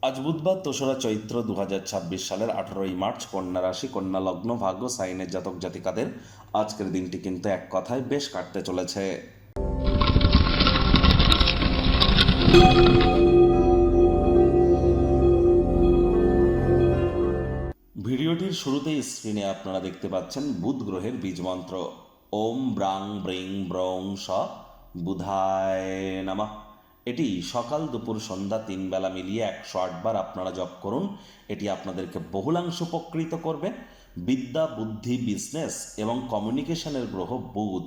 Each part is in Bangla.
আজ বুধবার ২রা চৈত্র ২০২৬ সালের ১৮ই মার্চ, কন্যা রাশি, কন্যা লগ্ন, ভাগ্য সাইনের জাতক জাতিকাদের আজকের দিনটি কিন্তু এক কথায় বেশ কাটতে চলেছে। ভিডিওটির শুরুতেই স্ক্রিনে আপনারা দেখতে পাচ্ছেন বুধ গ্রহের বীজ মন্ত্র ওম ব্রাং ব্রিং ব্রং স বুধায় নমঃ। এটি সকাল দুপুর সন্ধ্যা ৩ বেলা মিলিয়ে ১০৮ বার আপনারা জপ করুন। এটি আপনাদেরকে বহুলাংশ উপকৃত করবে। বিদ্যা, বুদ্ধি, বিজনেস এবং কমিউনিকেশনের গ্রহ বুধ।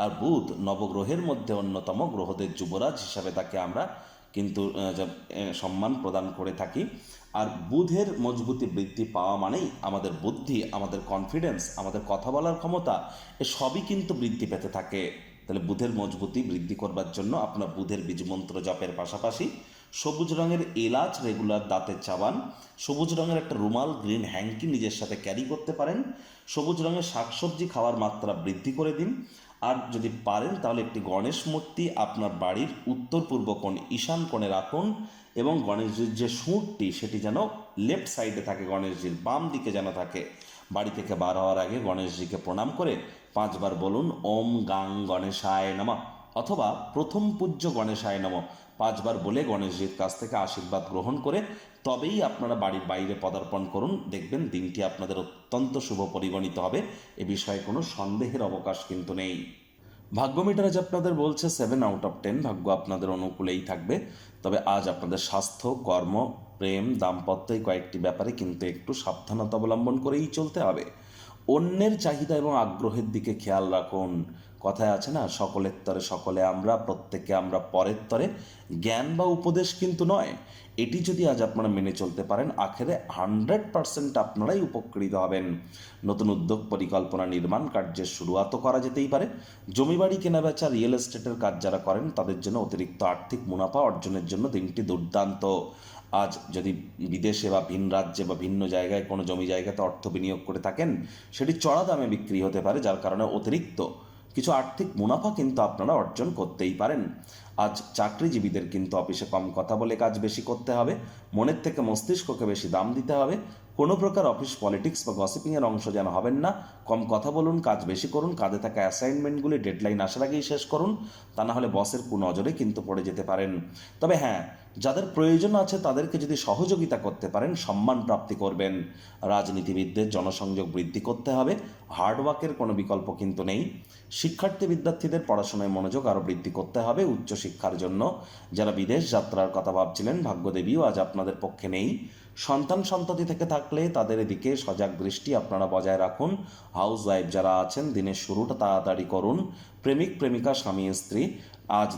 আর বুধ নবগ্রহের মধ্যে অন্যতম, গ্রহদের যুবরাজ হিসাবে তাকে আমরা কিন্তু সম্মান প্রদান করে থাকি। আর বুধের মজবুতি বৃদ্ধি পাওয়া মানেই আমাদের বুদ্ধি, আমাদের কনফিডেন্স, আমাদের কথা বলার ক্ষমতা, এ সবই কিন্তু বৃদ্ধি পেতে থাকে। তাহলে বুধের মজবুতি বৃদ্ধি করবার জন্য আপনার বুধের বীজমন্ত্র জপের পাশাপাশি সবুজ রঙের এলাচ রেগুলার দাঁতের চাবান, সবুজ রঙের একটা রুমাল, গ্রিন হ্যাঙ্কি নিজের সাথে ক্যারি করতে পারেন। সবুজ রঙের শাকসবজি খাওয়ার মাত্রা বৃদ্ধি করে দিন। আর যদি পারেন তাহলে একটি গণেশ মূর্তি আপনার বাড়ির উত্তর পূর্ব কোণ, ঈশান কোণে রাখুন এবং গণেশজির যে সুঁড়টি সেটি যেন লেফট সাইডে থাকে, গণেশজির বাম দিকে যেন থাকে। বাড়ি থেকে বার হওয়ার আগে গণেশজিকে প্রণাম করে ৫ বার বলুন ওম গাং গণেশায় নমঃ, অথবা প্রথম পূজ্য গণেশায় নমঃ ৫ বার বলে গণেশজির কাছ থেকে আশীর্বাদ গ্রহণ করে তবেই আপনারা বাড়ির বাইরে পদার্পণ করুন। দেখবেন দিনটি আপনাদের অত্যন্ত শুভ পরিগণিত হবে, এ বিষয়ে কোনো সন্দেহের অবকাশ কিন্তু নেই। ভাগ্য মিটার আজ আপনাদের বলছে 7/10, ভাগ্য আপনাদের অনুকূলেই থাকবে। তবে আজ আপনাদের স্বাস্থ্য, কর্ম, প্রেম, দাম্পত্য এই কয়েকটি ব্যাপারে কিন্তু একটু সাবধানতা অবলম্বন করেই চলতে হবে। অন্যের চাহিদা এবং আগ্রহের দিকে খেয়াল রাখুন। কথায় আছে না, সকলের তরে সকলে আমরা, প্রত্যেকে আমরা পরের তরে। জ্ঞান বা উপদেশ কিন্তু নয়। এটি যদি আজ আপনারা মেনে চলতে পারেন, আখেরে 100% আপনারাই উপকৃত হবেন। নতুন উদ্যোগ, পরিকল্পনা, নির্মাণ কার্যের শুরুয়াতও করা যেতেই পারে। জমিবাড়ি কেনাবেচা, রিয়েল এস্টেটের কাজ যারা করেন তাদের জন্য অতিরিক্ত আর্থিক মুনাফা অর্জনের জন্য দিনটি দুর্দান্ত। আজ যদি বিদেশে বা ভিন রাজ্যে বা ভিন্ন জায়গায় কোনো জমি জায়গাতে অর্থ বিনিয়োগ করে থাকেন, সেটি চড়া দামে বিক্রি হতে পারে, যার কারণে অতিরিক্ত কিছু আর্থিক মুনাফা কিন্তু আপনারা অর্জন করতেই পারেন। আজ চাকরিজীবীদের কিন্তু অফিসে কম কথা বলে কাজ বেশি করতে হবে, মনের থেকে মস্তিষ্ককে বেশি দাম দিতে হবে। কোনো প্রকার অফিস পলিটিক্স বা গসিপিংয়ের অংশ যেন হবেন না। কম কথা বলুন, কাজ বেশি করুন, কাঁধে থাকা অ্যাসাইনমেন্টগুলি ডেডলাইন আসার আগেই শেষ করুন, তা না হলে বসের কুনজরে কিন্তু পড়ে যেতে পারেন। তবে হ্যাঁ, যাদের প্রয়োজন আছে তাদেরকে যদি সহযোগিতা করতে পারেন, সম্মান প্রাপ্তি করবেন। রাজনীতিবিদদের জনসংযোগ বৃদ্ধি করতে হবে, হার্ডওয়ার্কের কোনো বিকল্প কিন্তু নেই। শিক্ষার্থী বিদ্যার্থীদের পড়াশোনায় মনোযোগ আরও বৃদ্ধি করতে হবে উচ্চশিক্ষার জন্য। যারা বিদেশ যাত্রার কথা ভাবছিলেন, ভাগ্যদেবীও আজ আপনাদের পক্ষে নেই। সন্তান সন্ততি থেকে থাকলে তাদের এদিকে সজাগ দৃষ্টি আপনারা বজায় রাখুন। হাউস ওয়াইফ যারা আছেন, দিনের শুরুটা তাড়াতাড়ি করুন। প্রেমিক প্রেমিকা, স্বামী স্ত্রী আজ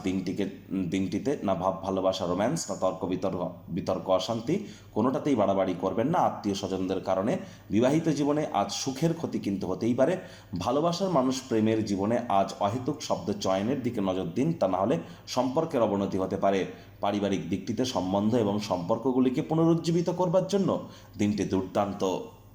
দিনটিতে না ভাব ভালোবাসা, রোম্যান্স, না তর্ক বিতর্ক অশান্তি, কোনোটাতেই বাড়াবাড়ি করবেন না। আত্মীয় স্বজনদের কারণে বিবাহিত জীবনে আজ সুখের ক্ষতি কিন্তু হতেই পারে। ভালোবাসার মানুষ প্রেমের জীবনে আজ অহেতুক শব্দ চয়নের দিকে নজর দিন, তা না হলে সম্পর্কের অবনতি হতে পারে। পারিবারিক দিকটিতে সম্বন্ধ এবং সম্পর্কগুলিকে পুনরুজ্জীবিত করবার জন্য দিনটি দুর্দান্ত।